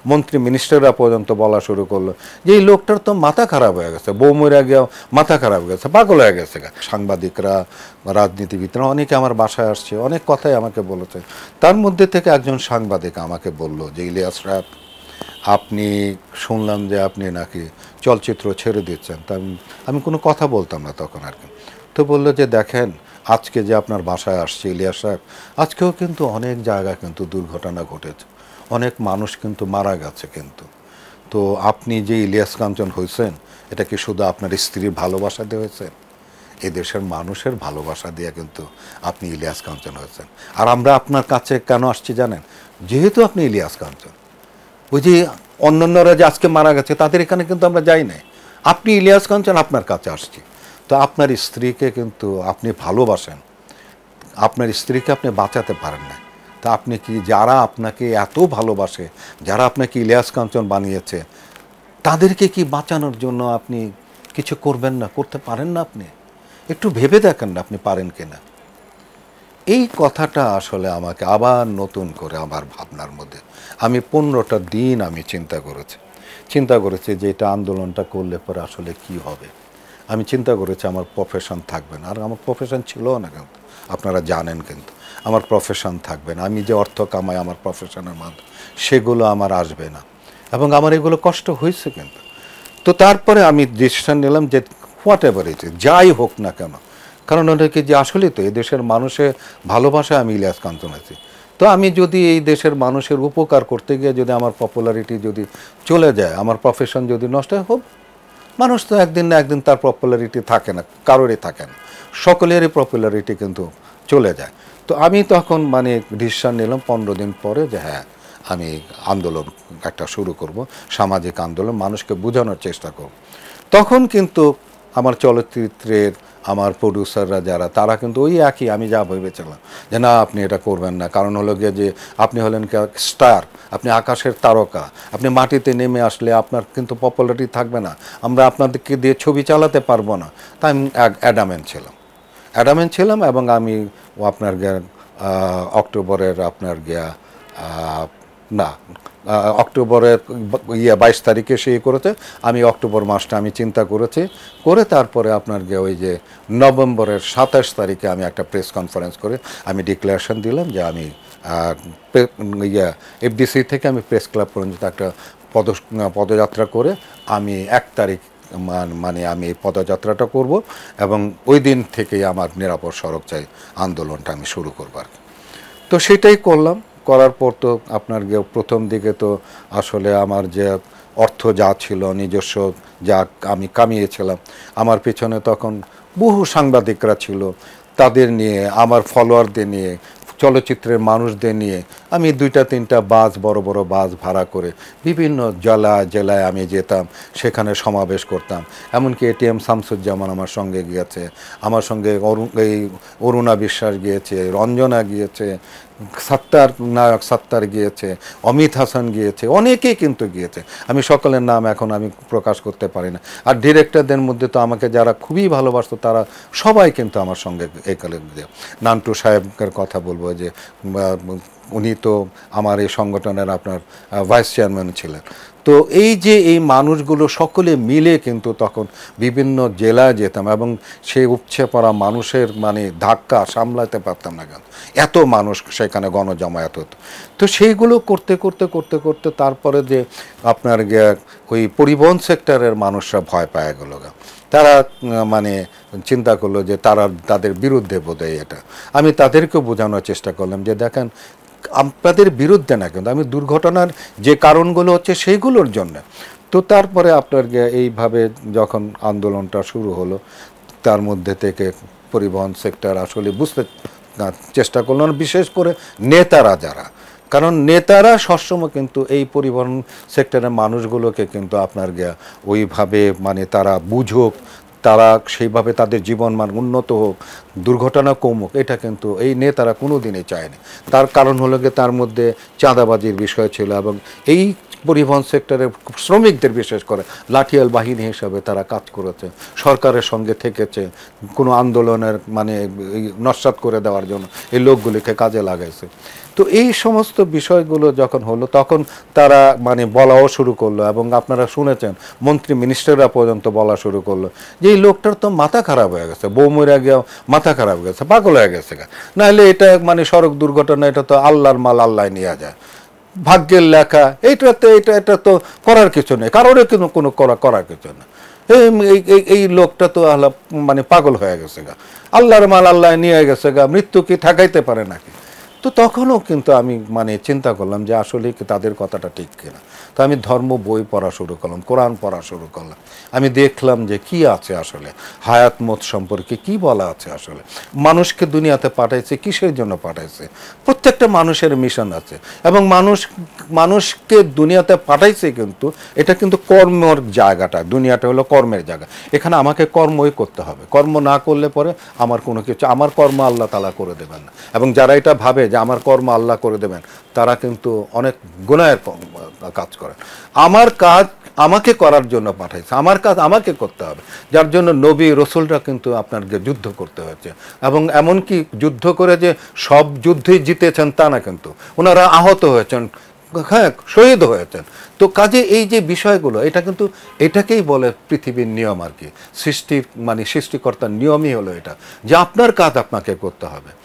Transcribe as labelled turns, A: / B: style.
A: মন্ত্রী মিনিস্টাররা পর্যন্ত বলা শুরু করলো যে এই লোকটার তো মাথা খারাপ হয়ে গেছে, বউ মরে গিয়ে মাথা খারাপ হয়ে গেছে, পাগল হয়ে গেছে। সাংবাদিকরা, রাজনীতিবিদরা অনেকে আমার বাসায় আসছে, অনেক কথাই আমাকে বলেছে। তার মধ্যে থেকে একজন সাংবাদিক আমাকে বলল যে ইলিয়াস সাহেব, আপনি শুনলাম যে আপনি নাকি চলচ্চিত্র ছেড়ে দিচ্ছেন। তা আমি কোনো কথা বলতাম না তখন আর কি। তো বললো যে দেখেন, আজকে যে আপনার বাসায় আসছে ইলিয়াস সাহেব, আজকেও কিন্তু অনেক জায়গায় কিন্তু দুর্ঘটনা ঘটেছে, অনেক মানুষ কিন্তু মারা গেছে কিন্তু। তো আপনি যে ইলিয়াস কাঞ্চন হয়েছেন, এটা কি শুধু আপনার স্ত্রীর ভালোবাসা দিয়ে হয়েছে? এই দেশের মানুষের ভালোবাসা দিয়ে কিন্তু আপনি ইলিয়াস কাঞ্চন হয়েছেন। আর আমরা আপনার কাছে কেন আসছি জানেন? যেহেতু আপনি ইলিয়াস কাঞ্চন, ওই যে অন্যান্যরা যে আজকে মারা গেছে তাদের এখানে কিন্তু আমরা যাই নাই, আপনি ইলিয়াস কাঞ্চন, আপনার কাছে আসছি। তো আপনার স্ত্রীকে কিন্তু আপনি ভালোবাসেন, আপনার স্ত্রীকে আপনি বাঁচাতে পারেন না। তা আপনি কি, যারা আপনাকে এত ভালোবাসে, যারা আপনাকে ইলিয়াস কাঞ্চন বানিয়েছে, তাদেরকে কি বাঁচানোর জন্য আপনি কিছু করবেন না, করতে পারেন না? আপনি একটু ভেবে দেখেন না আপনি পারেন কিনা। এই কথাটা আসলে আমাকে আবার নতুন করে আমার ভাবনার মধ্যে, আমি 15টা দিন আমি চিন্তা করেছি যে এটা আন্দোলনটা করলে পরে আসলে কি হবে। আমি চিন্তা করেছি আমার প্রফেশন থাকবে না, আর আমার প্রফেশন ছিল না কিন্তু, আপনারা জানেন কিন্তু আমার প্রফেশন থাকবে না। আমি যে অর্থ কামাই আমার প্রফেশনের মাধ্যমে, সেগুলো আমার আসবে না, এবং আমার এগুলো কষ্ট হয়েছে কিন্তু। তো তারপরে আমি ডিসিশন নিলাম যে হোয়াট এভার ইট ইজ, যাই হোক না কেন, কারণ ওটাকে যে আসলেই তো এই দেশের মানুষের ভালোবাসা আমি ইলিয়াস কাঞ্চন আছি। তো আমি যদি এই দেশের মানুষের উপকার করতে গিয়ে যদি আমার পপুলারিটি যদি চলে যায়, আমার প্রফেশন যদি নষ্ট হোক, মানুষ তো একদিন না একদিন তার পপুলারিটি থাকে না, কারোরই থাকে না, সকলেরই পপুলারিটি কিন্তু চলে যায়। তো আমি তখন মানে ডিসিশন নিলাম 15 দিন পরে যে হ্যাঁ, আমি আন্দোলন একটা শুরু করব, সামাজিক আন্দোলন, মানুষকে বোঝানোর চেষ্টা করব। তখন কিন্তু আমার চলচ্চিত্রের আমার প্রডিউসাররা যারা, তারা কিন্তু ওই একই আমি যা ভেবেছিলাম যে না আপনি এটা করবেন না, কারণ হলো গিয়ে যে আপনি হলেন স্টার, আপনি আকাশের তারকা, আপনি মাটিতে নেমে আসলে আপনার কিন্তু পপুলারিটি থাকবে না, আমরা আপনাদেরকে দিয়ে ছবি চালাতে পারবো না। তাই আমি অ্যাডামেন্ট ছিলাম এবং আমি আপনার অক্টোবরের আপনার না অক্টোবরের 22 তারিখে সে করেছে, আমি অক্টোবর মাসটা আমি চিন্তা করেছি, করে তারপরে আপনার ওই যে নভেম্বরের 27 তারিখে আমি একটা প্রেস কনফারেন্স করে আমি ডিক্লারেশন দিলাম যে আমি এফডিসি থেকে আমি প্রেস ক্লাব পর্যন্ত একটা পদযাত্রা করে আমি 1 তারিখ মানে আমি পদযাত্রাটা করব, এবং ওই দিন থেকেই আমার নিরাপদ সড়ক চাই আন্দোলনটা আমি শুরু করব আর কি। তো সেটাই করলাম। করার পর তো আপনার প্রথম দিকে তো আসলে আমার যে অর্থ যা ছিল, নিজস্ব যা আমি কামিয়েছিলাম, আমার পেছনে তখন বহু সাংবাদিকরা ছিল, তাদের নিয়ে, আমার ফলোয়ারদের নিয়ে, চলচ্চিত্রের মানুষদের নিয়ে আমি 2-3টা বাস, বড় বড় বাস ভাড়া করে বিভিন্ন জেলায় আমি যেতাম, সেখানে সমাবেশ করতাম। এমনকি এটিএম শামসুজ্জামান আমার সঙ্গে গিয়েছে, আমার সঙ্গে অরুণা বিশ্বাস গিয়েছে, রঞ্জনা গিয়েছে, নায়ক সত্তার গিয়েছে, অমিত হাসান গিয়েছে, অনেকেই কিন্তু গিয়েছে। আমি সকলের নাম এখন আমি প্রকাশ করতে পারি না। আর ডিরেক্টরদের মধ্যে তো আমাকে যারা খুবই ভালোবাসতো তারা সবাই কিন্তু আমার সঙ্গে একালে। নান্টু সাহেবের কথা বলবো যে উনি তো আমার এই সংগঠনের আপনার ভাইস চেয়ারম্যান ছিলেন। তো এই যে এই মানুষগুলো সকলে মিলে কিন্তু তখন বিভিন্ন জেলায় যেতাম, এবং সেই উপচে পড়া মানুষের মানে ধাক্কা সামলাতে পারতাম না, কেন এত মানুষ সেখানে গণজমায়েত হতো। তো সেইগুলো করতে করতে করতে করতে তারপরে যে আপনার ওই পরিবহন সেক্টরের মানুষরা ভয় পায় গেল, তারা মানে চিন্তা করলো যে তাদের বিরুদ্ধে বোধহয় এটা। আমি তাদেরকেও বোঝানোর চেষ্টা করলাম যে দেখেন, আপনাদের বিরুদ্ধে না, কিন্তু আমি দুর্ঘটনার যে কারণগুলো হচ্ছে সেইগুলোর জন্য। তো তারপরে আপনার এইভাবে যখন আন্দোলনটা শুরু হলো, তার মধ্যে থেকে পরিবহন সেক্টর আসলে বুঝতে চেষ্টা করলো, বিশেষ করে নেতারা যারা, কারণ নেতারা সবসময় কিন্তু এই পরিবহন সেক্টরের মানুষগুলোকে কিন্তু আপনার ওইভাবে মানে তারা বুঝুক, তারা সেইভাবে তাদের জীবনমান উন্নত হোক, দুর্ঘটনা কমুক, এটা কিন্তু এই নেতারা কোনো দিনই চায়নি। তার কারণ হলো গিয়ে তার মধ্যে চাঁদাবাজির বিষয় ছিল, এবং এই পরিবহন সেক্টরে শ্রমিকদের বিশেষ করে লাঠিয়াল বাহিনী হিসাবে তারা কাজ করেছে, সরকারের সঙ্গে থেকেছে, কোনো আন্দোলনের মানে নস্যাৎ করে দেওয়ার জন্য এই লোকগুলিকে কাজে লাগাইছে। তো এই সমস্ত বিষয়গুলো যখন হলো তখন তারা মানে বলাও শুরু করলো, এবং আপনারা শুনেছেন মন্ত্রী মিনিস্টাররা পর্যন্ত বলা শুরু করলো যে এই লোকটার তো মাথা খারাপ হয়ে গেছে, বউ মরে গিয়ে মাথা খারাপ হয়ে গেছে, পাগল হয়ে গেছে। নাহলে এটা মানে সড়ক দুর্ঘটনা, এটা তো আল্লাহর মাল, আল্লাহ নিয়ে যায়, ভাগ্যের লেখা, এটা তো করার কিছু নেই, কারোর কিন্তু কোনো করার কিছু নেই। এই লোকটা তো মানে পাগল হয়ে গেছে গা, আল্লাহর মাল আল্লাহ নিয়ে গেছে গা, মৃত্যু কি ঠেকাইতে পারে নাকি? তো তখনও কিন্তু আমি মানে চিন্তা করলাম যে আসলে কি তাদের কথাটা ঠিক কিনা। তো আমি ধর্ম বই পড়া শুরু করলাম, কোরআন পড়া শুরু করলাম। আমি দেখলাম যে কি আছে আসলে হায়াত মত সম্পর্কে, কি বলা আছে আসলে, মানুষকে দুনিয়াতে পাঠাইছে কিসের জন্য পাঠাইছে, প্রত্যেকটা মানুষের মিশন আছে, এবং মানুষকে দুনিয়াতে পাঠাইছে কিন্তু এটা কিন্তু কর্মের জায়গাটা, দুনিয়াটা হলো কর্মের জায়গা। এখানে আমাকে কর্মই করতে হবে, কর্ম না করলে পরে আমার কোনো কিছু, আমার কর্ম আল্লাহ তাআলা করে দেবেন না। এবং যারা এটা ভাবে যে আমার কর্ম আল্লাহ করে দেবেন, তারা কিন্তু অনেক গুনাহের কাজ করেন। আমার কাজ আমাকে করার জন্য পাঠাইছে, আমার কাজ আমাকে করতে হবে, যার জন্য নবী রসুলরা কিন্তু আপনাকে যুদ্ধ করতে হয়েছে, এবং এমনকি যুদ্ধ করে যে সব যুদ্ধই জিতেছেন তা না, কিন্তু ওনারা আহত হয়েছেন, হ্যাঁ শহীদ হয়েছেন। তো কাজে এই যে বিষয়গুলো, এটা কিন্তু এটাকেই বলে পৃথিবীর নিয়ম আর কি, সৃষ্টির মানে সৃষ্টিকর্তার নিয়মই হলো এটা, যে আপনার কাজ আপনাকে করতে হবে।